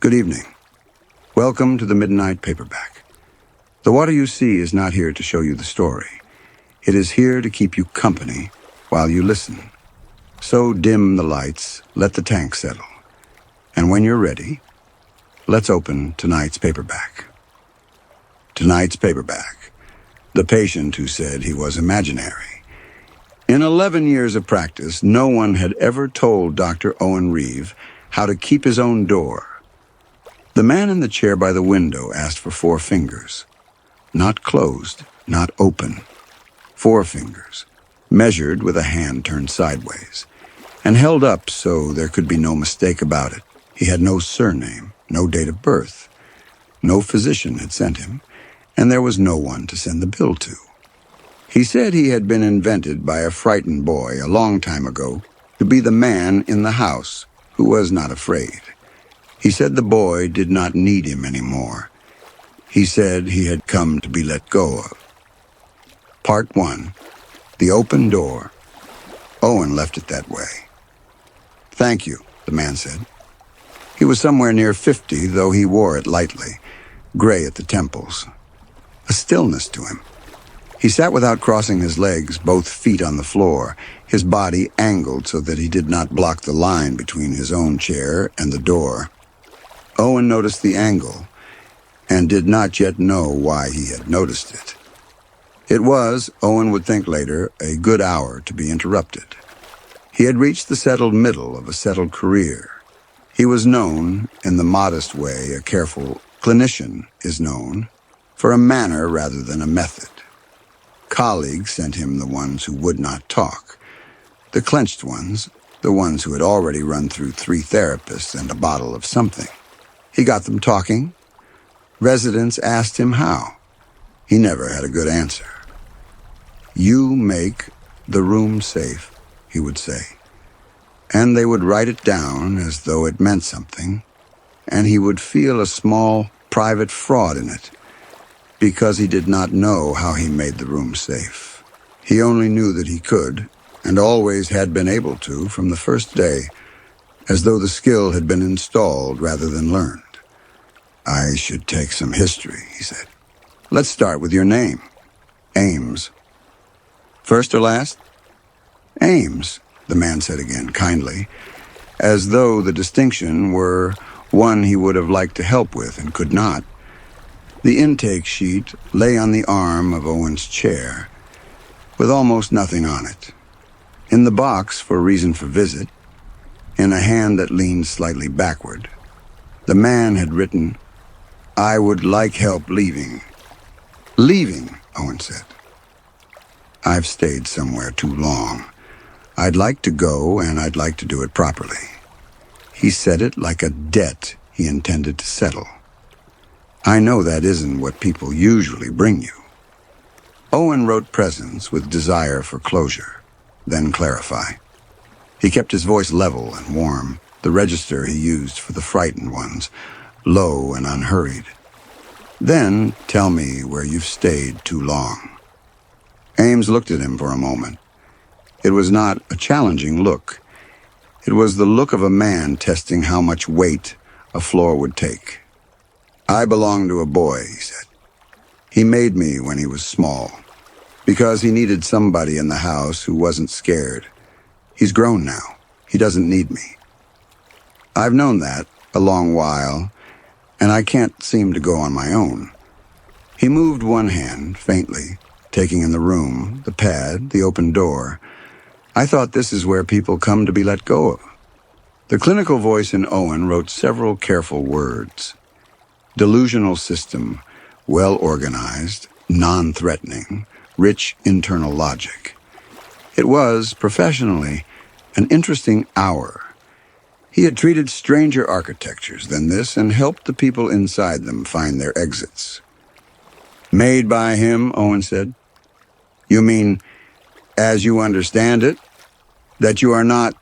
Good evening. Welcome to the Midnight Paperback. The water you see is not here to show you the story. It is here to keep you company while you listen. So dim the lights, let the tank settle. And when you're ready, let's open tonight's paperback. Tonight's paperback. The patient who said he was imaginary. In 11 years of practice, no one had ever told Dr. Owen Reeve how to keep his own door. The man in the chair by the window asked for 4 fingers. Not closed, not open. 4 fingers, measured with a hand turned sideways, and held up so there could be no mistake about it. He had no surname, no date of birth. No physician had sent him, and there was no one to send the bill to. He said he had been invented by a frightened boy a long time ago to be the man in the house who was not afraid. He said the boy did not need him anymore. He said he had come to be let go of. Part 1. The Open Door. Owen left it that way. "Thank you," the man said. He was somewhere near 50, though he wore it lightly, gray at the temples. A stillness to him. He sat without crossing his legs, both feet on the floor, his body angled so that he did not block the line between his own chair and the door. Owen noticed the angle, and did not yet know why he had noticed it. It was, Owen would think later, a good hour to be interrupted. He had reached the settled middle of a settled career. He was known, in the modest way a careful clinician is known, for a manner rather than a method. Colleagues sent him the ones who would not talk, the clenched ones, the ones who had already run through 3 therapists and a bottle of something. He got them talking. Residents asked him how. He never had a good answer. "You make the room safe," he would say. And they would write it down as though it meant something, and he would feel a small private fraud in it, because he did not know how he made the room safe. He only knew that he could, and always had been able to from the first day, as though the skill had been installed rather than learned. "I should take some history," he said. "Let's start with your name." "Ames." "First or last?" "Ames," the man said again, kindly, as though the distinction were one he would have liked to help with and could not. The intake sheet lay on the arm of Owen's chair, with almost nothing on it. In the box for reason for visit, in a hand that leaned slightly backward, the man had written, "I would like help leaving." "Leaving," Owen said. "I've stayed somewhere too long. I'd like to go, and I'd like to do it properly." He said it like a debt he intended to settle. "I know that isn't what people usually bring you." Owen wrote presents with desire for closure, then clarify. He kept his voice level and warm, the register he used for the frightened ones, low and unhurried. "Then tell me where you've stayed too long." Ames looked at him for a moment. It was not a challenging look. It was the look of a man testing how much weight a floor would take. "I belong to a boy," he said. "He made me when he was small, because he needed somebody in the house who wasn't scared. He's grown now. He doesn't need me. I've known that a long while, and I can't seem to go on my own." He moved one hand, faintly, taking in the room, the pad, the open door. "I thought this is where people come to be let go of." The clinical voice in Owen wrote several careful words. Delusional system, well organized, non-threatening, rich internal logic. It was, professionally, an interesting hour. He had treated stranger architectures than this and helped the people inside them find their exits. "Made by him," Owen said. "You mean, as you understand it, that you are not—"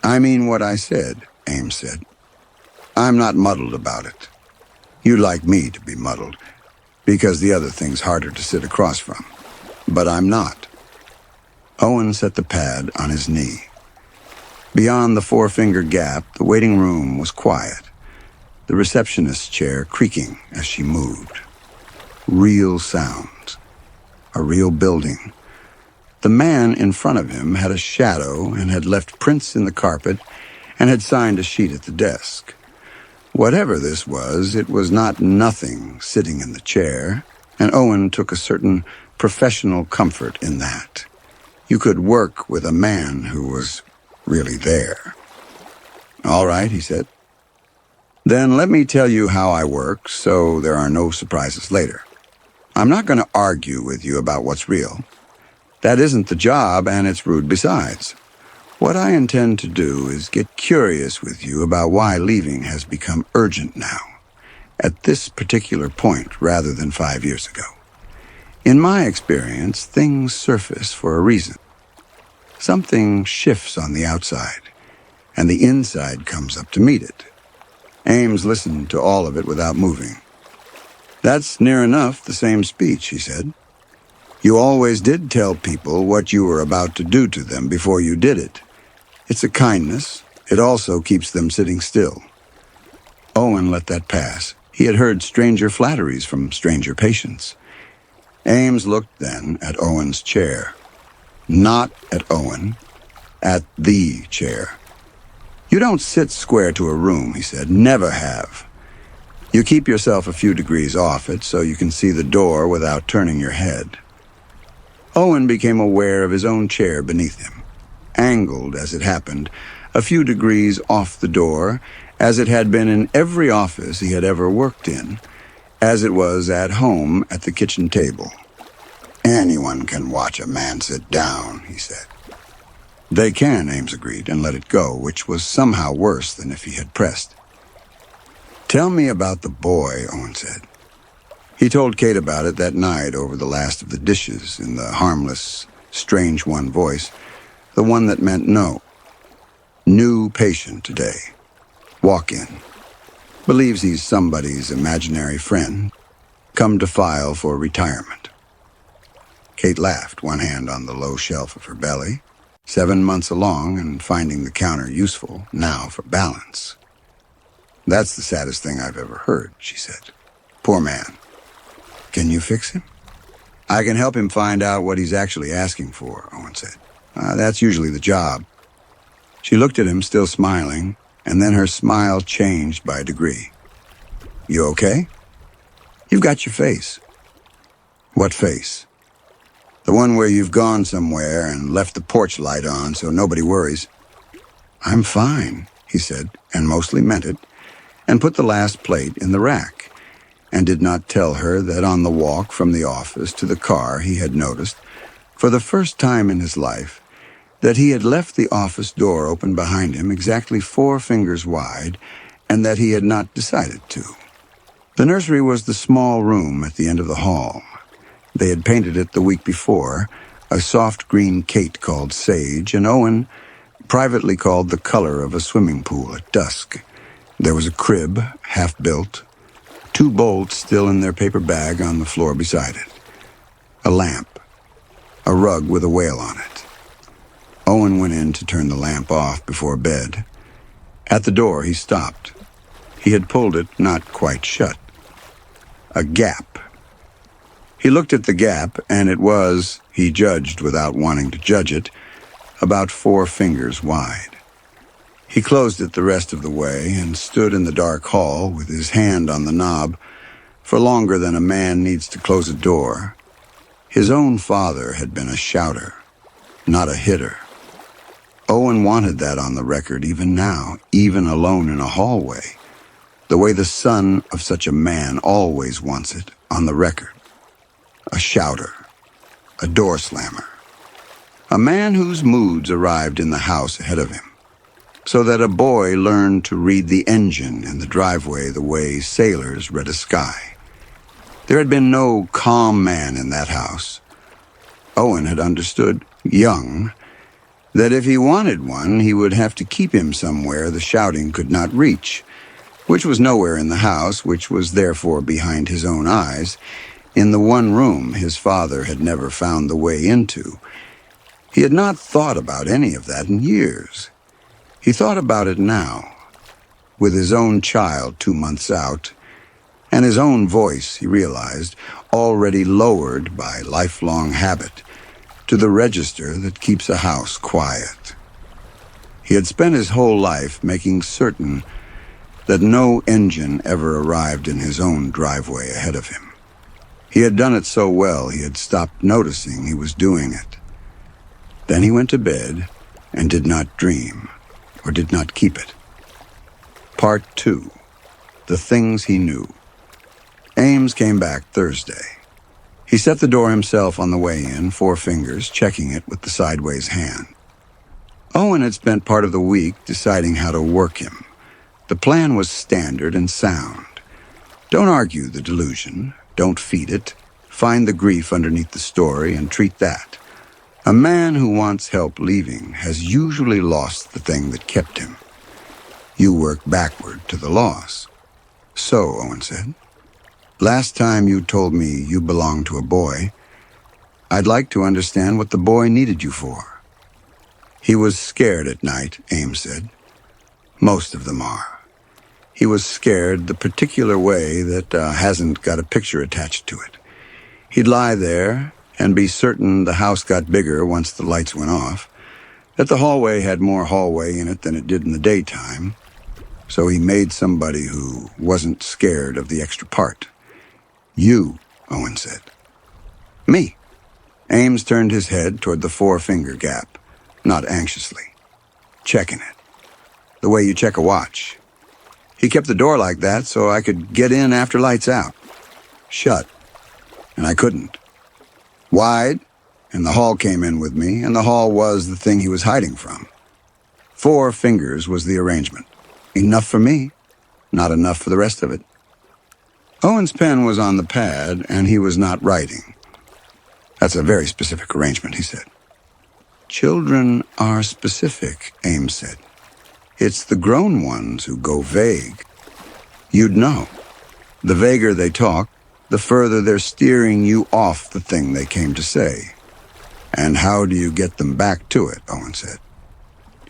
"I mean what I said," Ames said. "I'm not muddled about it. You'd like me to be muddled, because the other thing's harder to sit across from. But I'm not." Owen set the pad on his knee. Beyond the 4-finger gap, the waiting room was quiet. the receptionist's chair creaking as she moved. Real sounds. A real building. The man in front of him had a shadow and had left prints in the carpet and had signed a sheet at the desk. Whatever this was, it was not nothing sitting in the chair, and Owen took a certain professional comfort in that. You could work with a man who was really there. "All right," he said. "Then let me tell you how I work so there are no surprises later. I'm not going to argue with you about what's real. That isn't the job, and it's rude besides. What I intend to do is get curious with you about why leaving has become urgent now, at this particular point rather than 5 years ago. In my experience, things surface for a reason. Something shifts on the outside, and the inside comes up to meet it." Ames listened to all of it without moving. "That's near enough the same speech," he said. "You always did tell people what you were about to do to them before you did it. It's a kindness. It also keeps them sitting still." Owen let that pass. He had heard stranger flatteries from stranger patients. Ames looked then at Owen's chair. Not at Owen, at the chair. "You don't sit square to a room," he said. "Never have. You keep yourself a few degrees off it so you can see the door without turning your head." Owen became aware of his own chair beneath him, angled, as it happened, a few degrees off the door, as it had been in every office he had ever worked in, as it was at home at the kitchen table. "Anyone can watch a man sit down," he said. "They can," Ames agreed, and let it go, which was somehow worse than if he had pressed. "Tell me about the boy," Owen said. He told Kate about it that night over the last of the dishes in the harmless, strange one voice, the one that meant no. "New patient today. Walk in. Believes he's somebody's imaginary friend. Come to file for retirement." Kate laughed, one hand on the low shelf of her belly, 7 months along and finding the counter useful, now for balance. "That's the saddest thing I've ever heard," she said. "Poor man. Can you fix him?" "I can help him find out what he's actually asking for," Owen said. That's usually the job." She looked at him, still smiling, and then her smile changed by a degree. "You okay? You've got your face." "What face?" "The one where you've gone somewhere and left the porch light on so nobody worries." "I'm fine," he said, and mostly meant it, and put the last plate in the rack, and did not tell her that on the walk from the office to the car he had noticed, for the first time in his life, that he had left the office door open behind him exactly 4 fingers wide, and that he had not decided to. The nursery was the small room at the end of the hall. They had painted it the week before, a soft green Kate called Sage, and Owen privately called the color of a swimming pool at dusk. There was a crib, half-built, 2 bolts still in their paper bag on the floor beside it, a lamp, a rug with a whale on it. Owen went in to turn the lamp off before bed. At the door, he stopped. He had pulled it not quite shut. A gap. He looked at the gap, and it was, he judged without wanting to judge it, about 4 fingers wide. He closed it the rest of the way and stood in the dark hall with his hand on the knob for longer than a man needs to close a door. His own father had been a shouter, not a hitter. Owen wanted that on the record even now, even alone in a hallway, the way the son of such a man always wants it on the record. A shouter, a door slammer, a man whose moods arrived in the house ahead of him, so that a boy learned to read the engine in the driveway the way sailors read a sky. There had been no calm man in that house. Owen had understood, young, that if he wanted one, he would have to keep him somewhere the shouting could not reach, which was nowhere in the house, which was therefore behind his own eyes, in the one room his father had never found the way into. He had not thought about any of that in years. He thought about it now. with his own child 2 months out, and his own voice, he realized, already lowered by lifelong habit to the register that keeps a house quiet. He had spent his whole life making certain that no engine ever arrived in his own driveway ahead of him. He had done it so well he had stopped noticing he was doing it. Then he went to bed and did not dream, or did not keep it. Part 2. The Things He Knew. Ames came back Thursday. He set the door himself on the way in, 4 fingers, checking it with the sideways hand. Owen had spent part of the week deciding how to work him. The plan was standard and sound. Don't argue the delusion. Don't feed it. Find the grief underneath the story and treat that. A man who wants help leaving has usually lost the thing that kept him. You work backward to the loss. So, Owen said, last time you told me you belonged to a boy, I'd like to understand what the boy needed you for. He was scared at night, Ames said. Most of them are. He was scared the particular way that hasn't got a picture attached to it. He'd lie there and be certain the house got bigger once the lights went off, that the hallway had more hallway in it than it did in the daytime, so he made somebody who wasn't scared of the extra part. You, Owen said. Me. Ames turned his head toward the 4-finger gap, not anxiously. Checking it. The way you check a watch. He kept the door like that so I could get in after lights out. Shut. And I couldn't. Wide, and the hall came in with me, and the hall was the thing he was hiding from. 4 fingers was the arrangement. Enough for me, not enough for the rest of it. Owen's pen was on the pad, and he was not writing. That's a very specific arrangement, he said. Children are specific, Ames said. It's the grown ones who go vague. You'd know. The vaguer they talk, the further they're steering you off the thing they came to say. And how do you get them back to it, Owen said.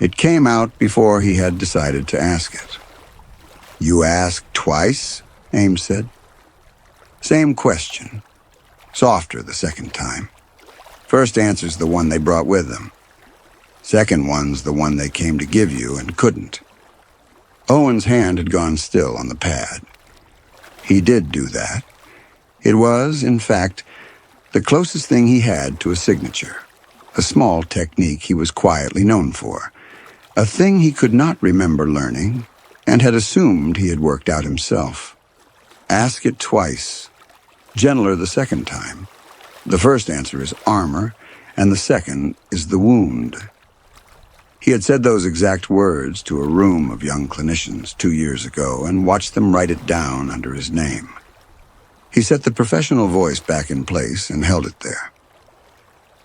It came out before he had decided to ask it. You asked twice, Ames said. Same question. Softer the second time. First answer's the one they brought with them. Second one's the one they came to give you and couldn't. Owen's hand had gone still on the pad. He did do that. It was, in fact, the closest thing he had to a signature, a small technique he was quietly known for, a thing he could not remember learning and had assumed he had worked out himself. Ask it twice, gentler the second time. The first answer is armor, and the second is the wound. He had said those exact words to a room of young clinicians 2 years ago and watched them write it down under his name. He set the professional voice back in place and held it there.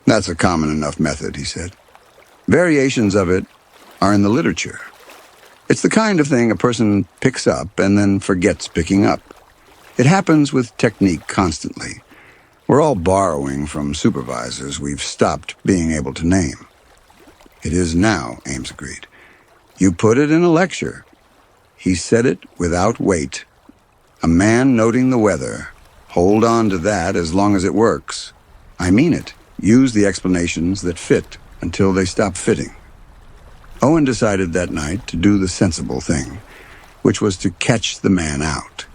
That's a common enough method, he said. Variations of it are in the literature. It's the kind of thing a person picks up and then forgets picking up. It happens with technique constantly. We're all borrowing from supervisors we've stopped being able to name. It is now, Ames agreed. You put it in a lecture. He said it without weight. A man noting the weather. Hold on to that as long as it works. I mean it. Use the explanations that fit until they stop fitting. Owen decided that night to do the sensible thing, which was to catch the man out.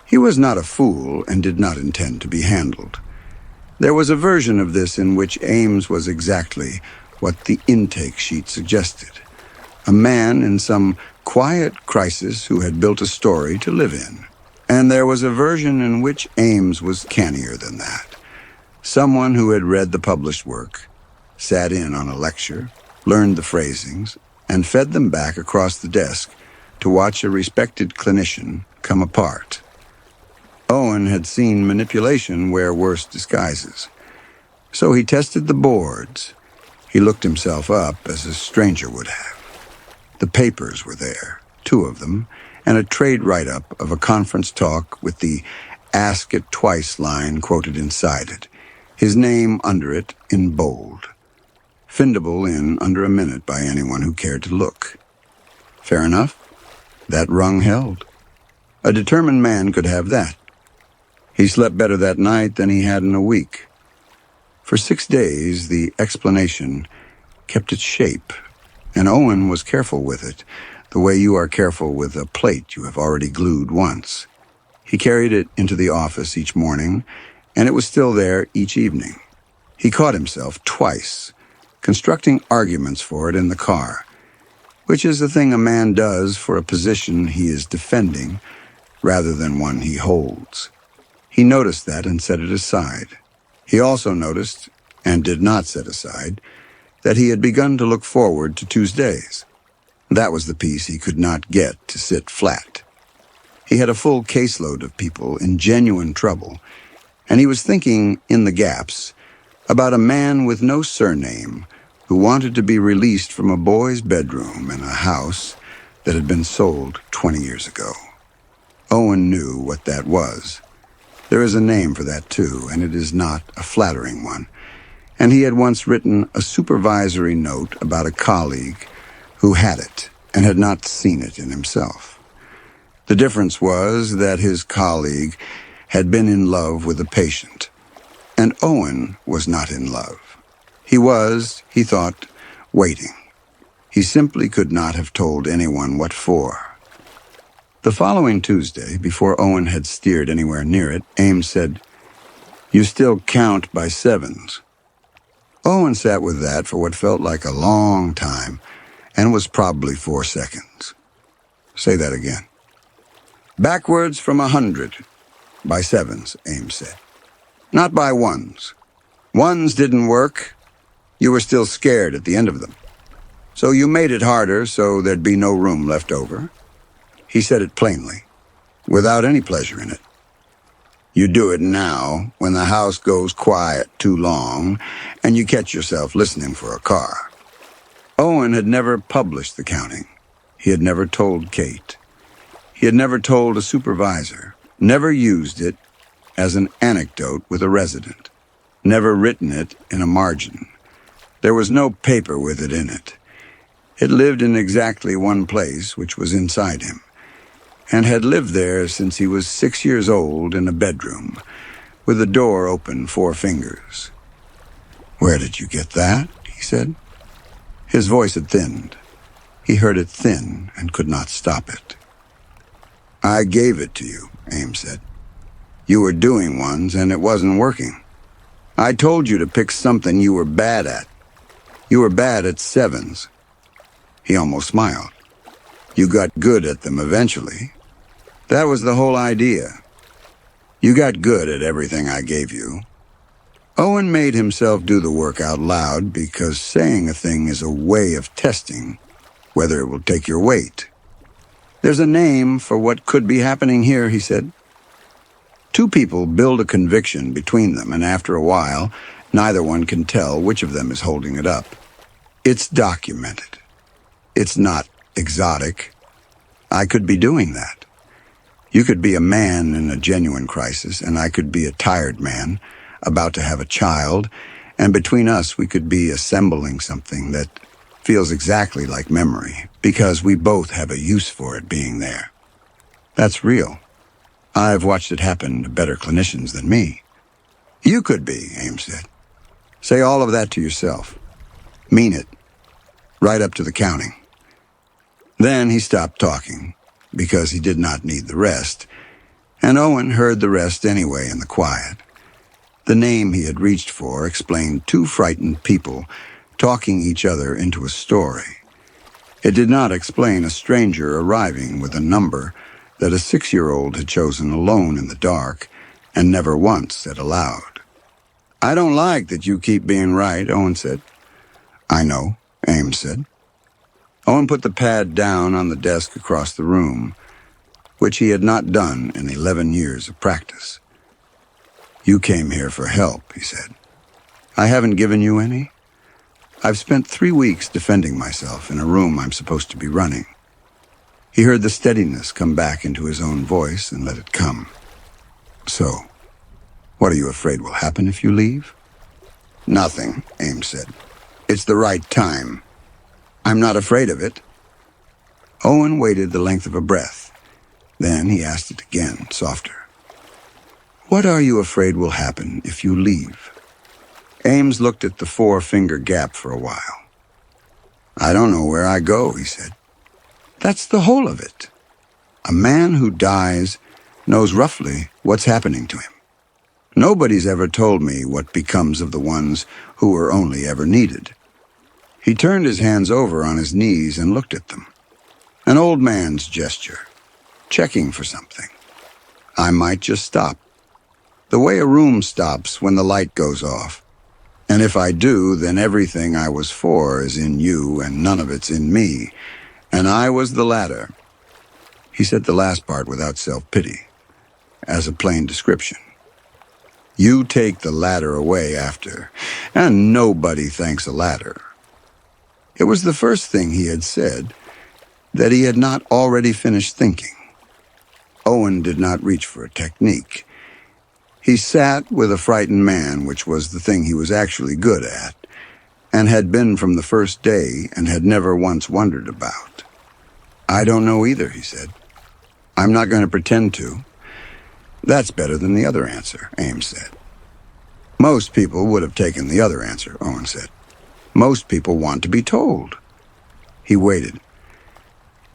He was not a fool and did not intend to be handled. There was a version of this in which Ames was exactly what the intake sheet suggested. A man in some quiet crisis who had built a story to live in. And there was a version in which Ames was cannier than that. Someone who had read the published work, sat in on a lecture, learned the phrasings, and fed them back across the desk to watch a respected clinician come apart. Owen had seen manipulation wear worse disguises. So he tested the boards. He looked himself up as a stranger would have. The papers were there, 2 of them, and a trade write-up of a conference talk with the "Ask It Twice" line quoted inside it, his name under it in bold. Findable in under a minute by anyone who cared to look. Fair enough? That rung held. A determined man could have that. He slept better that night than he had in a week. For 6 days, the explanation kept its shape, and Owen was careful with it, the way you are careful with a plate you have already glued once. He carried it into the office each morning, and it was still there each evening. He caught himself twice, constructing arguments for it in the car, which is the thing a man does for a position he is defending rather than one he holds. He noticed that and set it aside. He also noticed, and did not set aside, that he had begun to look forward to Tuesdays. That was the piece he could not get to sit flat. He had a full caseload of people in genuine trouble, and he was thinking, in the gaps, about a man with no surname who wanted to be released from a boy's bedroom in a house that had been sold 20 years ago. Owen knew what that was. There is a name for that too, and it is not a flattering one. And he had once written a supervisory note about a colleague who had it and had not seen it in himself. The difference was that his colleague had been in love with a patient, and Owen was not in love. He was, he thought, waiting. He simply could not have told anyone what for. The following Tuesday, before Owen had steered anywhere near it, Ames said, "You still count by sevens." Owen sat with that for what felt like a long time, and was probably 4 seconds. "Say that again." "Backwards from 100, by sevens," Ames said. "Not by ones. Ones didn't work. You were still scared at the end of them. So you made it harder so there'd be no room left over." He said it plainly, without any pleasure in it. "You do it now, when the house goes quiet too long, and you catch yourself listening for a car." Owen had never published the counting. He had never told Kate. He had never told a supervisor, never used it as an anecdote with a resident, never written it in a margin. There was no paper with it in it. It lived in exactly one place, which was inside him, and had lived there since he was 6 years old in a bedroom, with the door open 4 fingers. "Where did you get that?" he said. His voice had thinned. He heard it thin and could not stop it. "I gave it to you," Ames said. "You were doing ones and it wasn't working. I told you to pick something you were bad at. You were bad at sevens." He almost smiled. "You got good at them eventually. That was the whole idea. You got good at everything I gave you." Owen made himself do the work out loud because saying a thing is a way of testing whether it will take your weight. "There's a name for what could be happening here," he said. Two people build a conviction between them, and after a while, neither one can tell which of them is holding it up. It's documented. It's not exotic. I could be doing that. You could be a man in a genuine crisis, and I could be a tired man, about to have a child, and between us we could be assembling something that feels exactly like memory, because we both have a use for it being there. That's real. I've watched it happen to better clinicians than me. You could be, Ames said. Say all of that to yourself. Mean it. Right up to the counting. Then he stopped talking, because he did not need the rest, and Owen heard the rest anyway in the quiet. The name he had reached for explained 2 frightened people talking each other into a story. It did not explain a stranger arriving with a number that a 6-year-old had chosen alone in the dark and never once said aloud. "I don't like that you keep being right," Owen said. "I know," Ames said. Owen put the pad down on the desk across the room, which he had not done in 11 years of practice. "You came here for help," he said. "I haven't given you any. I've spent 3 weeks defending myself in a room I'm supposed to be running." He heard the steadiness come back into his own voice and let it come. "So, what are you afraid will happen if you leave?" "Nothing," Ames said. "It's the right time. I'm not afraid of it." Owen waited the length of a breath. Then he asked it again, softer. What are you afraid will happen if you leave? Ames looked at the 4-finger gap for a while. I don't know where I go, he said. That's the whole of it. A man who dies knows roughly what's happening to him. Nobody's ever told me what becomes of the ones who are only ever needed. He turned his hands over on his knees and looked at them. An old man's gesture, checking for something. I might just stop. The way a room stops when the light goes off. And if I do, then everything I was for is in you and none of it's in me. And I was the latter. He said the last part without self-pity, as a plain description. You take the ladder away after, and nobody thanks a ladder. It was the first thing he had said that he had not already finished thinking. Owen did not reach for a technique. He sat with a frightened man, which was the thing he was actually good at, and had been from the first day and had never once wondered about. I don't know either, he said. I'm not going to pretend to. That's better than the other answer, Ames said. Most people would have taken the other answer, Owen said. Most people want to be told. He waited.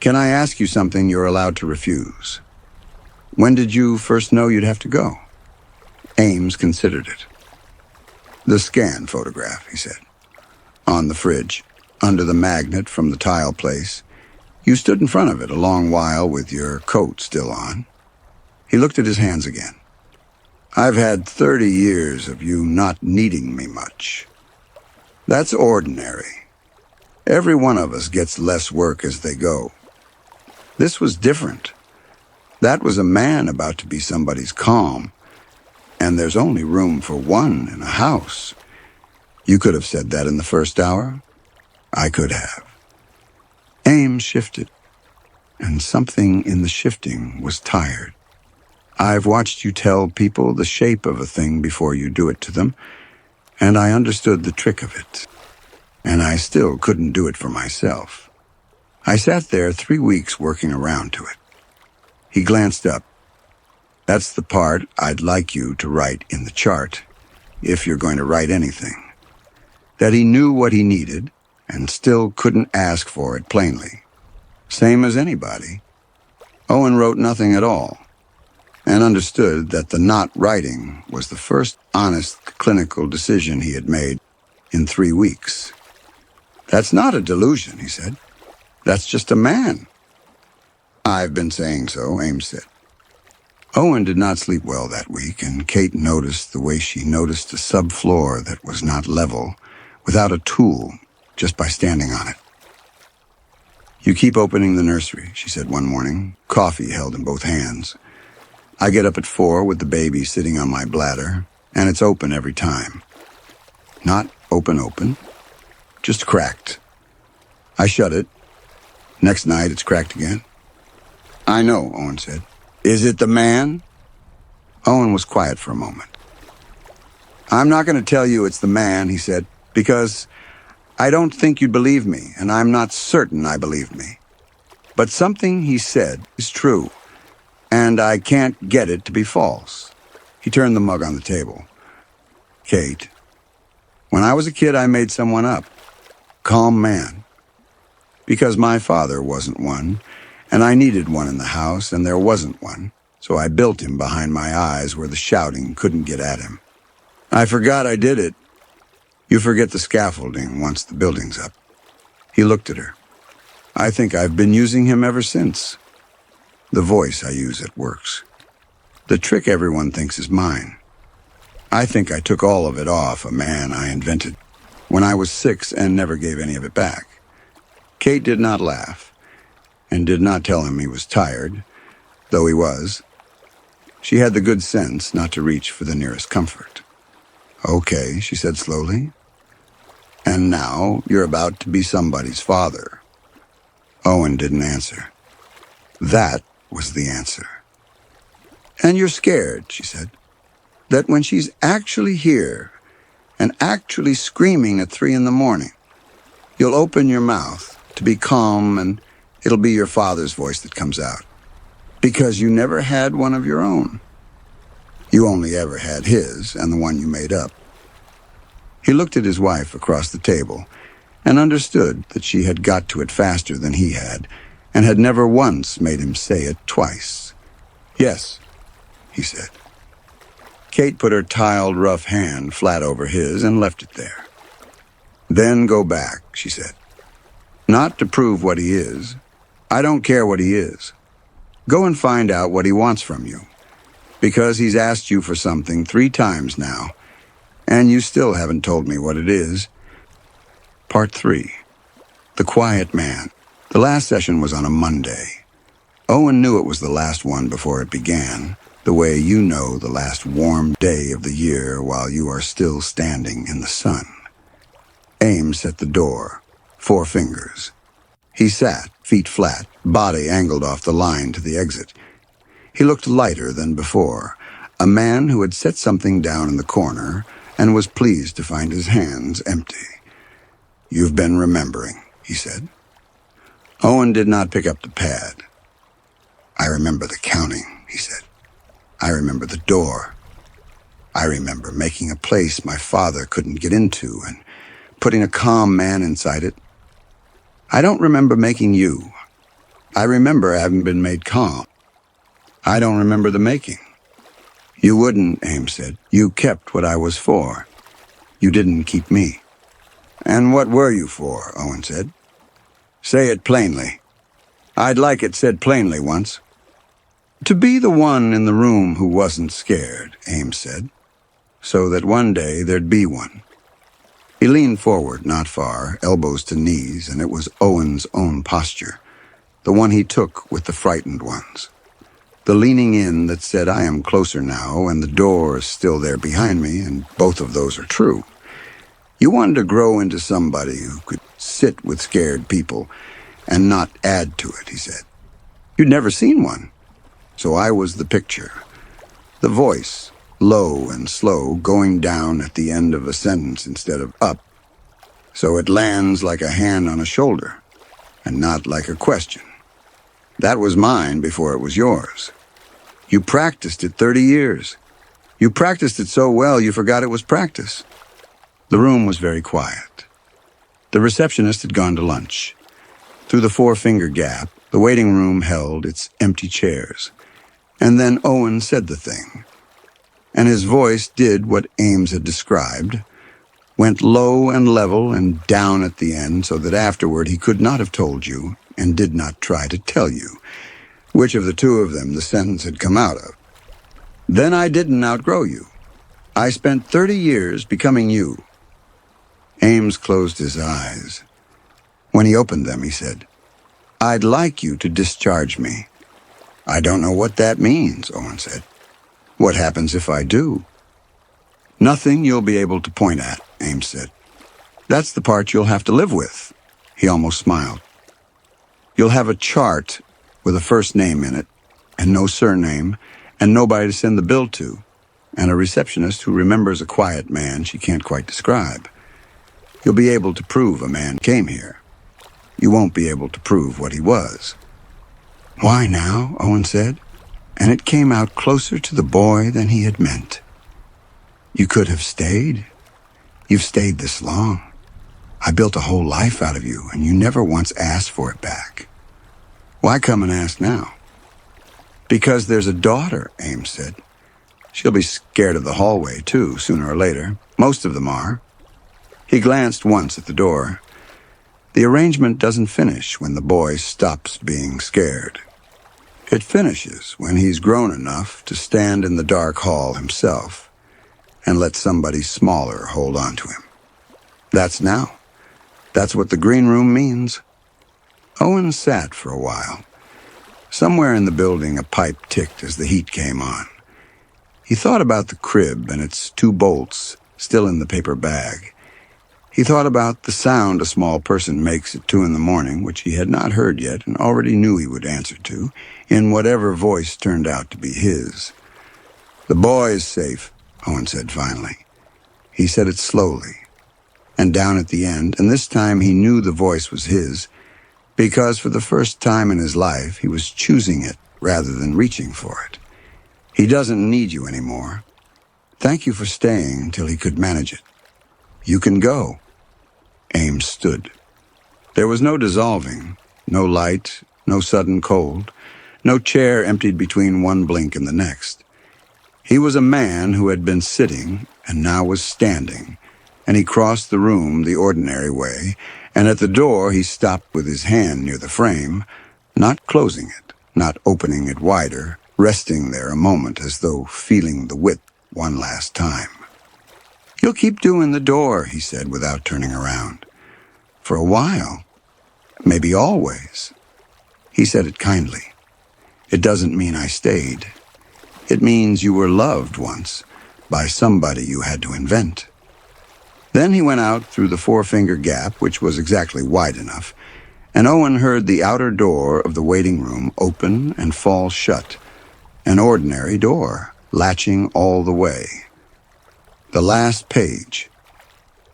Can I ask you something you're allowed to refuse? When did you first know you'd have to go? Ames considered it. The scan photograph, he said. On the fridge, under the magnet from the tile place. You stood in front of it a long while with your coat still on. He looked at his hands again. I've had 30 years of you not needing me much. That's ordinary. Every one of us gets less work as they go. This was different. That was a man about to be somebody's calm. And there's only room for one in a house. You could have said that in the first hour. I could have. Ames shifted, and something in the shifting was tired. I've watched you tell people the shape of a thing before you do it to them, and I understood the trick of it. And I still couldn't do it for myself. I sat there 3 weeks working around to it. He glanced up. That's the part I'd like you to write in the chart, if you're going to write anything. That he knew what he needed, and still couldn't ask for it plainly. Same as anybody. Owen wrote nothing at all, and understood that the not writing was the first honest clinical decision he had made in 3 weeks. That's not a delusion, he said. That's just a man. I've been saying so, Ames said. Owen did not sleep well that week, and Kate noticed the way she noticed a subfloor that was not level, without a tool, just by standing on it. You keep opening the nursery, she said one morning, coffee held in both hands. I get up at 4 with the baby sitting on my bladder, and it's open every time. Not open, just cracked. I shut it. Next night, it's cracked again. I know, Owen said. Is it the man? Owen was quiet for a moment. I'm not going to tell you it's the man, he said, because I don't think you'd believe me, and I'm not certain I believe me. But something he said is true, and I can't get it to be false. He turned the mug on the table. Kate, when I was a kid, I made someone up. Calm man. Because my father wasn't one, and I needed one in the house, and there wasn't one, so I built him behind my eyes where the shouting couldn't get at him. I forgot I did it. You forget the scaffolding once the building's up. He looked at her. I think I've been using him ever since. The voice I use at works. The trick everyone thinks is mine. I think I took all of it off a man I invented when I was 6 and never gave any of it back. Kate did not laugh, and did not tell him he was tired, though he was. She had the good sense not to reach for the nearest comfort. Okay, she said slowly. And now you're about to be somebody's father. Owen didn't answer. That was the answer. And you're scared, she said, that when she's actually here and actually screaming at 3 in the morning, you'll open your mouth to be calm and It'll be your father's voice that comes out. Because you never had one of your own. You only ever had his and the one you made up. He looked at his wife across the table and understood that she had got to it faster than he had and had never once made him say it twice. Yes, he said. Kate put her tiled, rough hand flat over his and left it there. Then go back, she said. Not to prove what he is. I don't care what he is. Go and find out what he wants from you. Because he's asked you for something 3 times now, and you still haven't told me what it is. Part 3. The Quiet Man. The last session was on a Monday. Owen knew it was the last one before it began, the way you know the last warm day of the year while you are still standing in the sun. Ames set the door, 4 fingers. He sat, feet flat, body angled off the line to the exit. He looked lighter than before, a man who had set something down in the corner and was pleased to find his hands empty. You've been remembering, he said. Owen did not pick up the pad. I remember the counting, he said. I remember the door. I remember making a place my father couldn't get into and putting a calm man inside it. I don't remember making you. I remember having been made calm. I don't remember the making. You wouldn't, Ames said. You kept what I was for. You didn't keep me. And what were you for, Owen said. Say it plainly. I'd like it said plainly once. To be the one in the room who wasn't scared, Ames said, so that one day there'd be one. He leaned forward, not far, elbows to knees, and it was Owen's own posture, the one he took with the frightened ones. The leaning in that said, I am closer now, and the door is still there behind me, and both of those are true. You wanted to grow into somebody who could sit with scared people and not add to it, he said. You'd never seen one. So I was the picture. The voice, low and slow, going down at the end of a sentence instead of up. So it lands like a hand on a shoulder, and not like a question. That was mine before it was yours. You practiced it 30 years. You practiced it so well you forgot it was practice. The room was very quiet. The receptionist had gone to lunch. Through the 4-finger gap, the waiting room held its empty chairs. And then Owen said the thing. And his voice did what Ames had described, went low and level and down at the end so that afterward he could not have told you and did not try to tell you which of the 2 of them the sentence had come out of. Then I didn't outgrow you. I spent 30 years becoming you. Ames closed his eyes. When he opened them, he said, I'd like you to discharge me. I don't know what that means, Owen said. What happens if I do? Nothing you'll be able to point at, Ames said. That's the part you'll have to live with. He almost smiled. You'll have a chart with a first name in it, and no surname, and nobody to send the bill to, and a receptionist who remembers a quiet man she can't quite describe. You'll be able to prove a man came here. You won't be able to prove what he was. Why now, Owen said, and it came out closer to the boy than he had meant. You could have stayed. You've stayed this long. I built a whole life out of you, and you never once asked for it back. Why come and ask now? Because there's a daughter, Ames said. She'll be scared of the hallway, too, sooner or later. Most of them are. He glanced once at the door. The arrangement doesn't finish when the boy stops being scared. It finishes when he's grown enough to stand in the dark hall himself and let somebody smaller hold on to him. That's now. That's what the green room means. Owen sat for a while. Somewhere in the building, a pipe ticked as the heat came on. He thought about the crib and its 2 bolts still in the paper bag. He thought about the sound a small person makes at 2 in the morning, which he had not heard yet and already knew he would answer to, in whatever voice turned out to be his. The boy is safe, Owen said finally. He said it slowly, and down at the end, and this time he knew the voice was his. because for the first time in his life, he was choosing it rather than reaching for it. He doesn't need you anymore. Thank you for staying until he could manage it. You can go. Ames stood. There was no dissolving, no light, no sudden cold, no chair emptied between one blink and the next. He was a man who had been sitting and now was standing, and he crossed the room the ordinary way, and at the door he stopped with his hand near the frame, not closing it, not opening it wider, resting there a moment as though feeling the width one last time. "You'll keep doing the door," he said without turning around. "For a while. Maybe always." He said it kindly. "It doesn't mean I stayed. It means you were loved once by somebody you had to invent." Then he went out through the four-finger gap, which was exactly wide enough, and Owen heard the outer door of the waiting room open and fall shut, an ordinary door, latching all the way. The last page.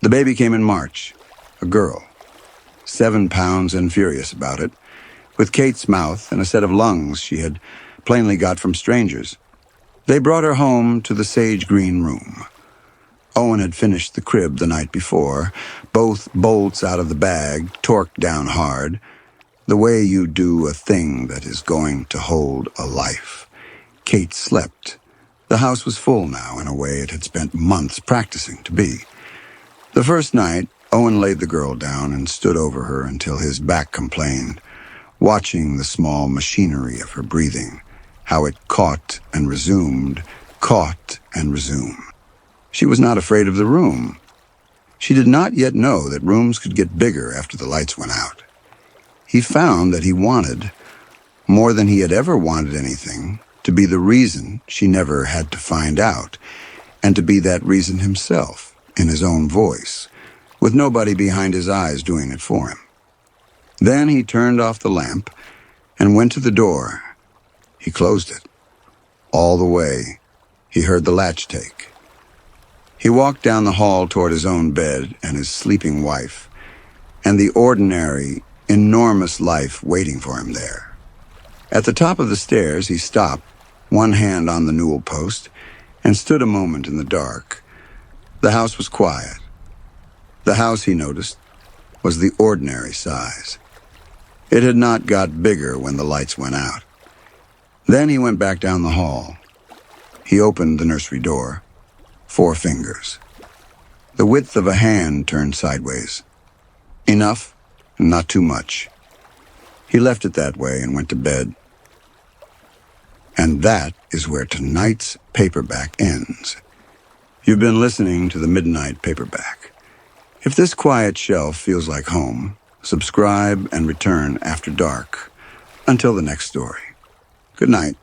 The baby came in March, a girl, 7 pounds and furious about it, with Kate's mouth and a set of lungs she had plainly got from strangers. They brought her home to the sage green room. Owen had finished the crib the night before, both bolts out of the bag, torqued down hard, the way you do a thing that is going to hold a life. Kate slept. The house was full now in a way it had spent months practicing to be. The first night, Owen laid the girl down and stood over her until his back complained, watching the small machinery of her breathing, how it caught and resumed, caught and resumed. She was not afraid of the room. She did not yet know that rooms could get bigger after the lights went out. He found that he wanted, more than he had ever wanted anything, to be the reason she never had to find out, and to be that reason himself, in his own voice, with nobody behind his eyes doing it for him. Then he turned off the lamp and went to the door. He closed it. All the way, he heard the latch take. He walked down the hall toward his own bed and his sleeping wife, and the ordinary, enormous life waiting for him there. At the top of the stairs, he stopped, one hand on the newel post, and stood a moment in the dark. The house was quiet. The house, he noticed, was the ordinary size. It had not got bigger when the lights went out. Then he went back down the hall. He opened the nursery door. 4 fingers. The width of a hand turned sideways. Enough, not too much. He left it that way and went to bed. And that is where tonight's paperback ends. You've been listening to the Midnight Paperback. If this quiet shelf feels like home, subscribe and return after dark. Until the next story. Good night.